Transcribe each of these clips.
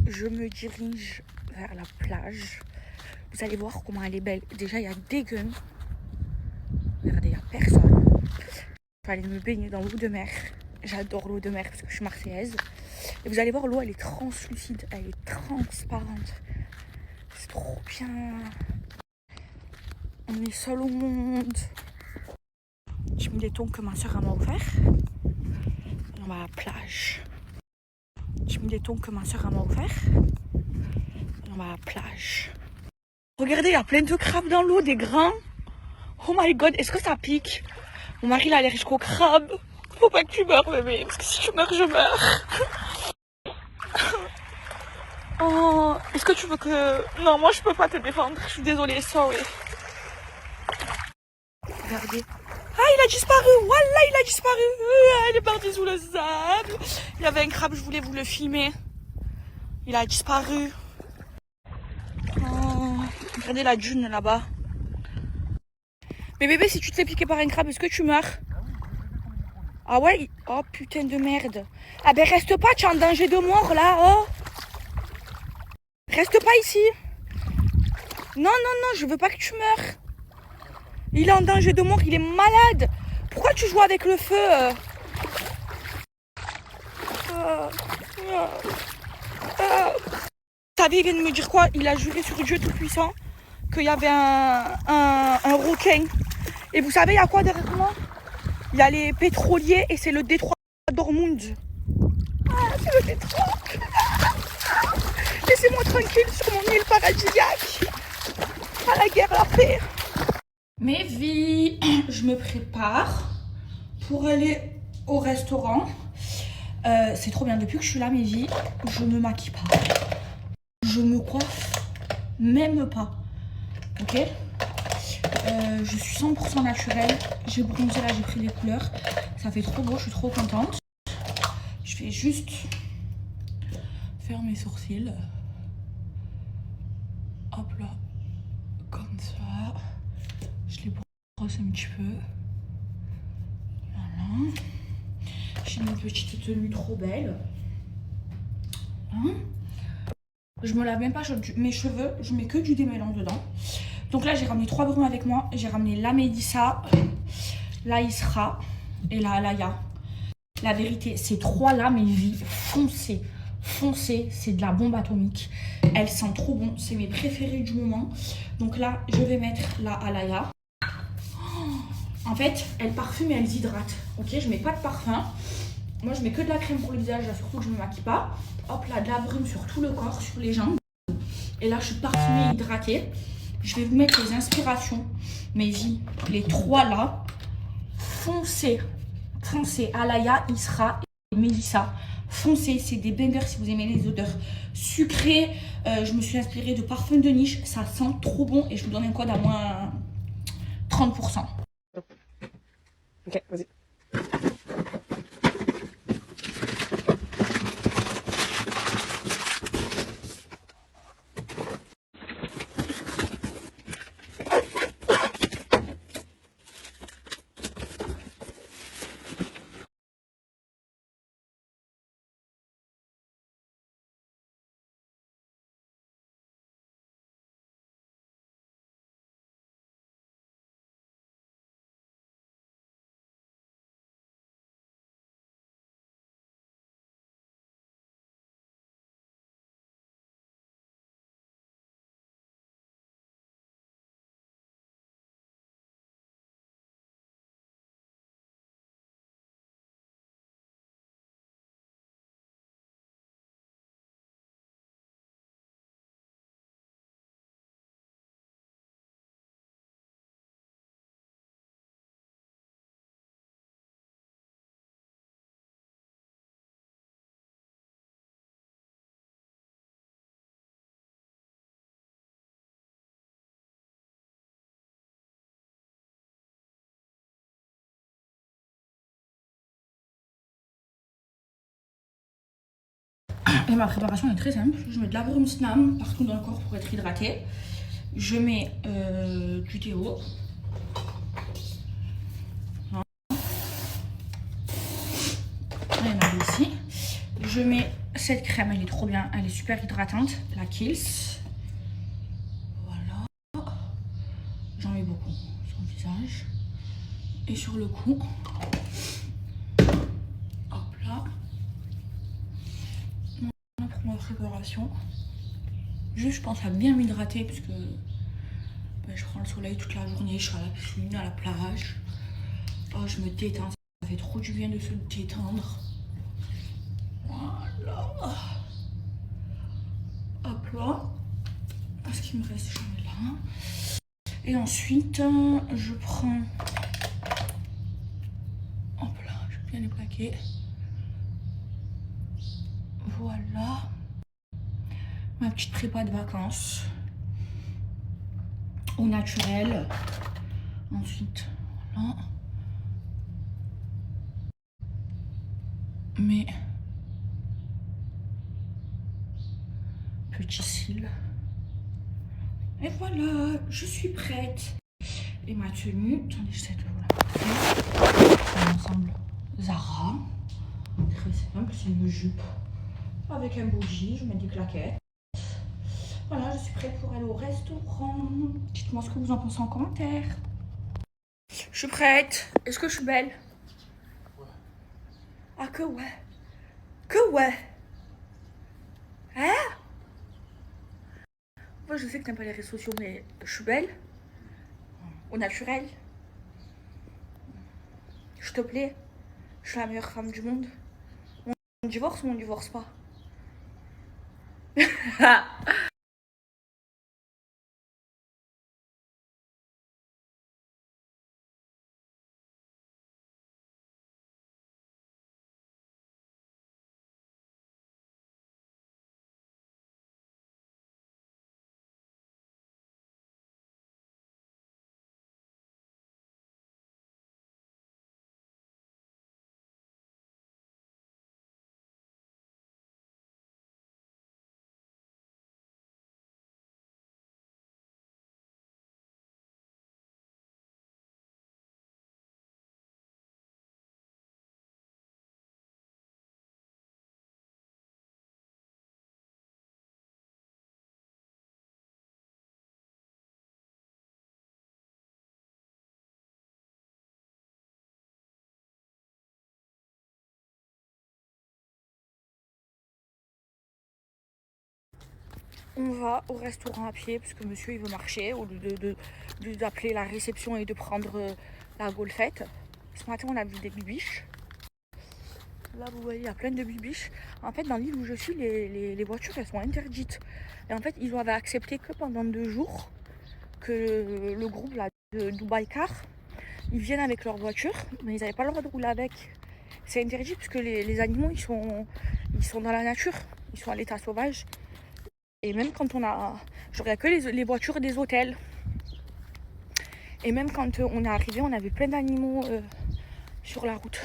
je me dirige vers la plage. Vous allez voir comment elle est belle. Déjà, il y a des guns. Regardez, il n'y a personne. Je vais aller me baigner dans l'eau de mer. J'adore l'eau de mer parce que je suis marseillaise. Et vous allez voir, l'eau, elle est translucide. Elle est transparente. C'est trop bien. On est seul au monde. J'ai mis les tongs que ma soeur m'a offert. On va à la plage. J'ai mis les tongs que ma soeur m'a offert. On va à la plage. Regardez, il y a plein de crabes dans l'eau, des grands. Oh my god, est-ce que ça pique? Mon mari il est allergique aux crabes. Faut pas que tu meurs, bébé, parce que si tu meurs, je meurs. Oh, est-ce que tu veux que... Non, moi je peux pas te défendre, je suis désolée, sorry. Regardez. Ah, il a disparu, voilà, il a disparu. Il est parti sous le sable. Il y avait un crabe, je voulais vous le filmer. Il a disparu. Oh, regardez la dune là-bas. Mais bébé, si tu te fais piquer par un crabe, est-ce que tu meurs? Ah ouais? Oh putain de merde. Ah ben reste pas, tu es en danger de mort là, oh. Reste pas ici. Non, non, non, je veux pas que tu meurs. Il est en danger de mort, il est malade. Pourquoi tu joues avec le feu? Vous savez, il vient de me dire quoi? Il a juré sur Dieu Tout-Puissant qu'il y avait un requin. Et vous savez, il y a quoi derrière moi? Il y a les pétroliers et c'est le détroit d'Ormuz. Ah, c'est le détroit. Laissez-moi tranquille sur mon île paradisiaque. À la guerre, la paix. Mes vies, je me prépare pour aller au restaurant. C'est trop bien. Depuis que je suis là, mes vies, je ne maquille pas. Je me coiffe même pas. Ok? Je suis 100% naturelle. J'ai bronzé là, j'ai pris les couleurs. Ça fait trop beau, je suis trop contente. Je vais juste faire mes sourcils. Hop là. Comme ça. Je les brosse un petit peu. Voilà. J'ai une petite tenue trop belle. Hein? Je me lave même pas mes cheveux. Je mets que du démêlant dedans. Donc là, j'ai ramené 3 brumes avec moi. J'ai ramené la Mélissa, la Isra et la Alaya. La vérité, ces 3-là, mes vies, foncez. Foncez, c'est de la bombe atomique. Elles sentent trop bon. C'est mes préférées du moment. Donc là, je vais mettre la Alaya. En fait, elles parfument et elles hydratent. Ok, je mets pas de parfum. Moi, je mets que de la crème pour le visage, là, surtout que je me maquille pas. Hop là, de la brume sur tout le corps, sur les jambes. Et là, je suis parfumée et hydratée. Je vais vous mettre les inspirations. Mes vies, les 3 là. Foncez. Foncez. Alaya, Isra et Mélissa. Foncez, c'est des bangers si vous aimez les odeurs sucrées. Je me suis inspirée de parfums de niche. Ça sent trop bon et je vous donne un code à moins 30%. Ok, vas-y. Et ma préparation est très simple. Je mets de la brume Snam partout dans le corps pour être hydratée. Je mets du déo. Il y en a ici. Je mais Cette crème, elle est trop bien. Elle est super hydratante. La Kiehl's. Voilà. J'en mets beaucoup sur le visage. Et sur le cou. Hop là. Voilà pour ma préparation. Juste, je pense à bien m'hydrater parce que je prends le soleil toute la journée. Je suis à la piscine, à la plage. Oh, je me détends. Ça fait trop du bien de se détendre. Voilà. Hop là. Ce qui me reste, je mets là. Et ensuite, je prends... Hop là, je vais bien les plaquer. Voilà. Ma petite prépa de vacances. Au naturel. Ensuite, voilà. Mes petits cils. Et voilà, je suis prête. Et ma tenue, attendez, je sais de voilà. Un ensemble Zara. Très simple, c'est une jupe avec un bougie, je mets des claquettes. Voilà, je suis prête pour aller au restaurant. Dites-moi ce que vous en pensez en commentaire. Je suis prête. Est-ce que je suis belle? Ouais. Ah que ouais. Que ouais. Hein? Moi je sais que t'aimes pas les réseaux sociaux, mais je suis belle. Au naturel. Je te plais. Je suis la meilleure femme du monde. On divorce ou on divorce pas? On va au restaurant à pied parce que monsieur il veut marcher au lieu d'appeler la réception et de prendre la golfette. Ce matin on a vu des bibiches. Là vous voyez il y a plein de bibiches. En fait dans l'île où je suis les voitures elles sont interdites. Et en fait ils avaient accepté que pendant 2 jours que le groupe là de Dubai Car ils viennent avec leur voiture mais ils n'avaient pas le droit de rouler avec. C'est interdit parce que les animaux ils sont dans la nature, ils sont à l'état sauvage. Et même quand on a... Je regarde que les voitures des hôtels. Et même quand on est arrivé, on avait plein d'animaux sur la route.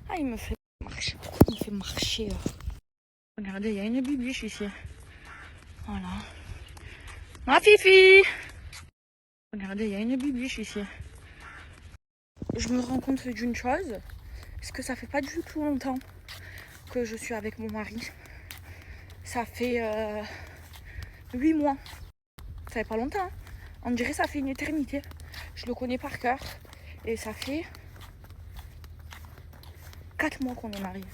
Ah, il me fait marcher. Il me fait marcher. Regardez, il y a une bibiche ici. Voilà. Ma fifi! Regardez, il y a une bibiche ici. Je me rends compte d'une chose. C'est que ça fait pas du tout longtemps que je suis avec mon mari. Ça fait 8 mois. Ça fait pas longtemps. Hein. On dirait que ça fait une éternité. Je le connais par cœur. Et ça fait 4 mois qu'on est mariés.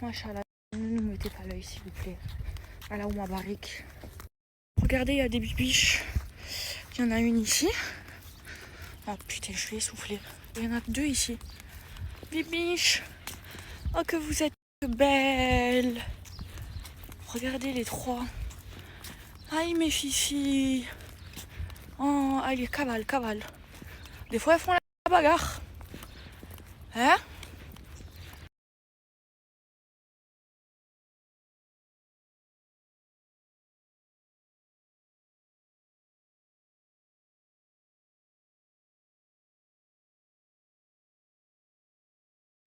Machallah, ne nous mettez pas l'œil s'il vous plaît. Voilà où ma barrique. Regardez, il y a des bibiches. Il y en a une ici. Oh putain, je vais essouffler. Il y en a 2 ici. Bibiche. Oh que vous êtes belles. Regardez les 3. Aïe mes fifi. Oh, allez, cavale, cavale. Des fois elles font la bagarre. Hein?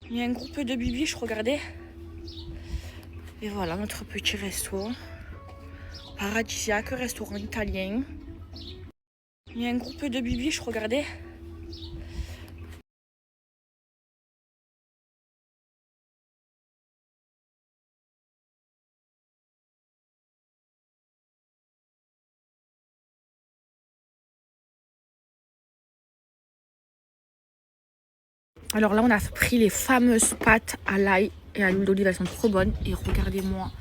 Il y a un groupe de bibiches, regardez. Et voilà notre petit resto. Paradisiaque, restaurant italien. Il y a un groupe de bibiches, regardez. Alors là, on a pris les fameuses pâtes à l'ail et à l'huile d'olive. Elles sont trop bonnes. Et regardez-moi,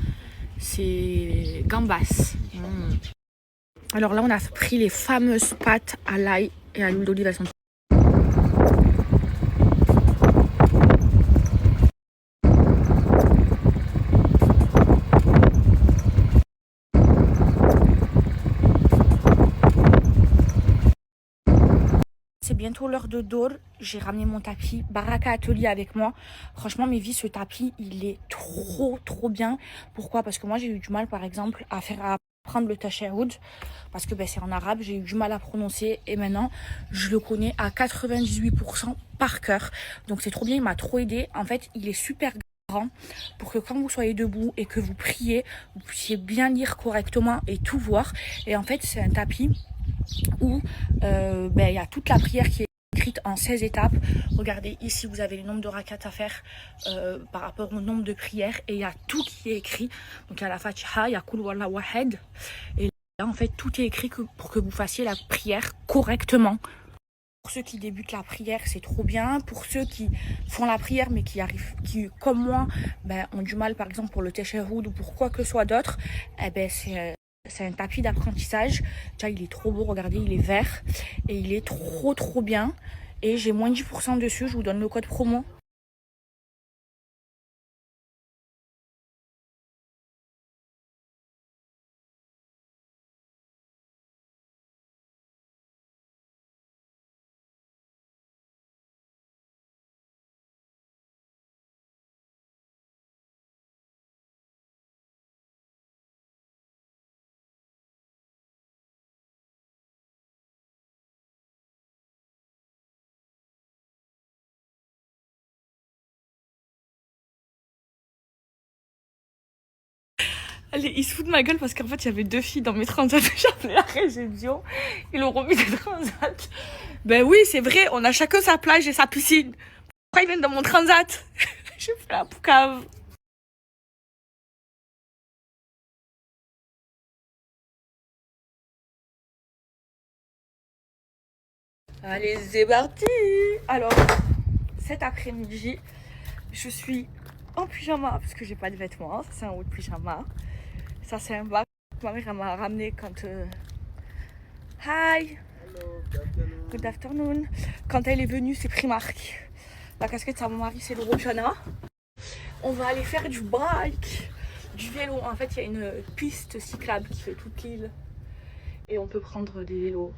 c'est gambas. Alors là, on a pris les fameuses pâtes à l'ail et à l'huile d'olive. Elles sont C'est bientôt l'heure de dehors. J'ai ramené mon tapis Baraka Atelier avec moi. Franchement, mes vies, ce tapis, il est trop bien. Pourquoi? Parce que moi, j'ai eu du mal, par exemple, à prendre le tashahhud. Parce que c'est en arabe, j'ai eu du mal à prononcer. Et maintenant, je le connais à 98% par cœur. Donc, c'est trop bien, il m'a trop aidé. En fait, il est super grand pour que quand vous soyez debout et que vous priez, vous puissiez bien lire correctement et tout voir. Et en fait, c'est un tapis où il y a toute la prière qui est écrite en 16 étapes. Regardez ici, vous avez le nombre de rakats à faire par rapport au nombre de prières et il y a tout qui est écrit. Donc il y a la Fatiha, il y a Kul Wallahu Wahed et là en fait tout est écrit pour que vous fassiez la prière correctement. Pour ceux qui débutent la prière, c'est trop bien. Pour ceux qui font la prière mais qui comme moi, ont du mal par exemple pour le tashahhud ou pour quoi que ce soit d'autre, c'est un tapis d'apprentissage. Déjà, il est trop beau, regardez, il est vert. Et il est trop bien. Et j'ai moins 10% dessus, je vous donne le code promo. Allez, ils se foutent de ma gueule parce qu'en fait, il y avait 2 filles dans mes transats. J'ai appelé la réception. Ils ont remis des transats. Ben oui, c'est vrai, on a chacun sa plage et sa piscine. Pourquoi ils viennent dans mon transat? Je fais la poucave. Allez, c'est parti. Alors, cet après-midi, je suis en pyjama parce que j'ai pas de vêtements. Ça, c'est un haut de pyjama. Ça, c'est un bas que ma mère m'a ramené quand... Hi. Hello, Good afternoon. Quand elle est venue, c'est Primark. La casquette, ça, mon mari, c'est le Rojana. On va aller faire du bike, du vélo. En fait, il y a une piste cyclable qui fait toute l'île. Et on peut prendre des vélos.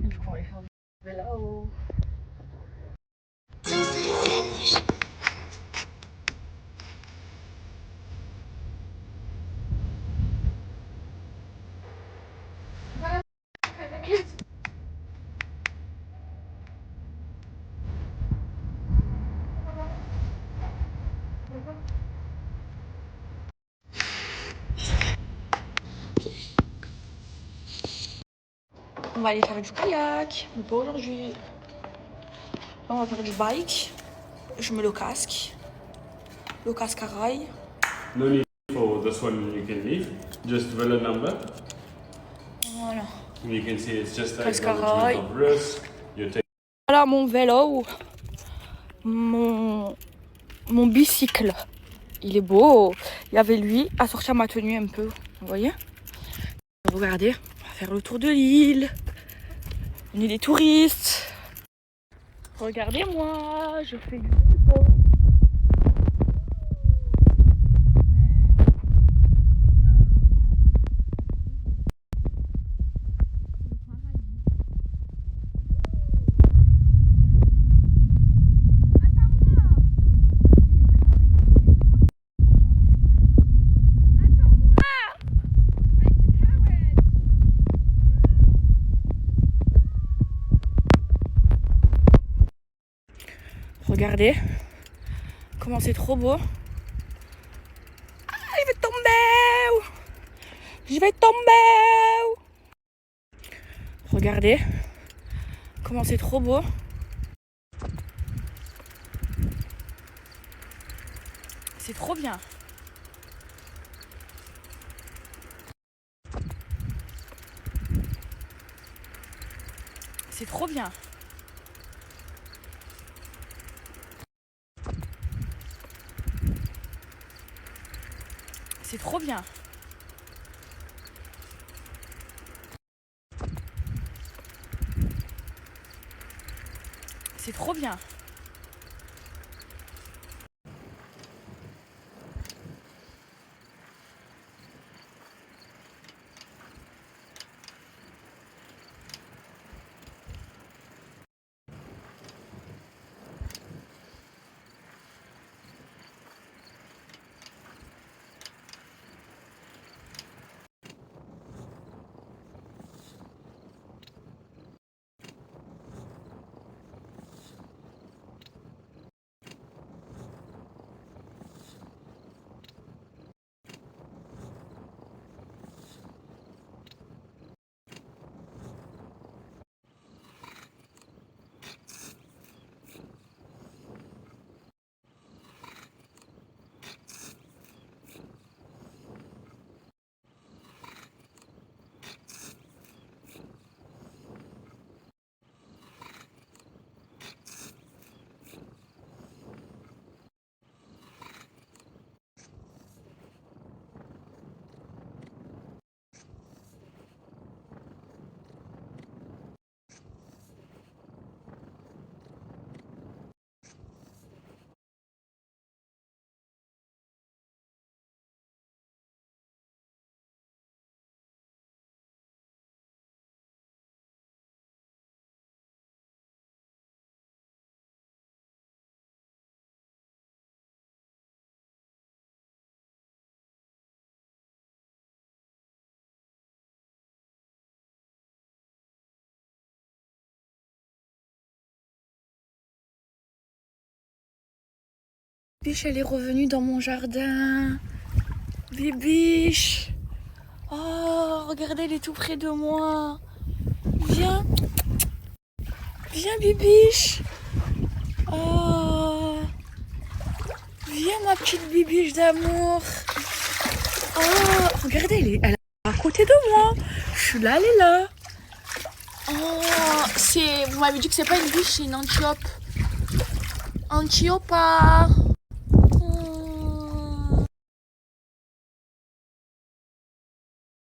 Et du coup, on va aller faire du vélo. On va aller faire du kayak, mais pas aujourd'hui. On va faire du bike. Je mets le casque à rail. No need for this one, you can leave. Just villa number. Voilà. You can see it's just Casque à acknowledgement rail. of risk. You take Voilà mon vélo, mon bicycle. Il est beau. Il y avait lui à sortir ma tenue un peu. Vous voyez? Regardez, on va faire le tour de l'île. On est des touristes. Regardez-moi, je fais du vélo. Regardez comment c'est trop beau. Ah, je vais tomber. Je vais tomber. Regardez comment c'est trop beau. C'est trop bien. C'est trop bien. C'est trop bien. C'est trop bien. Bibiche, elle est revenue dans mon jardin. Bibiche. Oh, regardez, elle est tout près de moi. Viens. Viens, Bibiche. Oh. Viens, ma petite Bibiche d'amour. Oh, regardez, elle est à côté de moi. Je suis là, elle est là. Oh, vous m'avez dit que c'est pas une biche, c'est une antiope. Antiopa.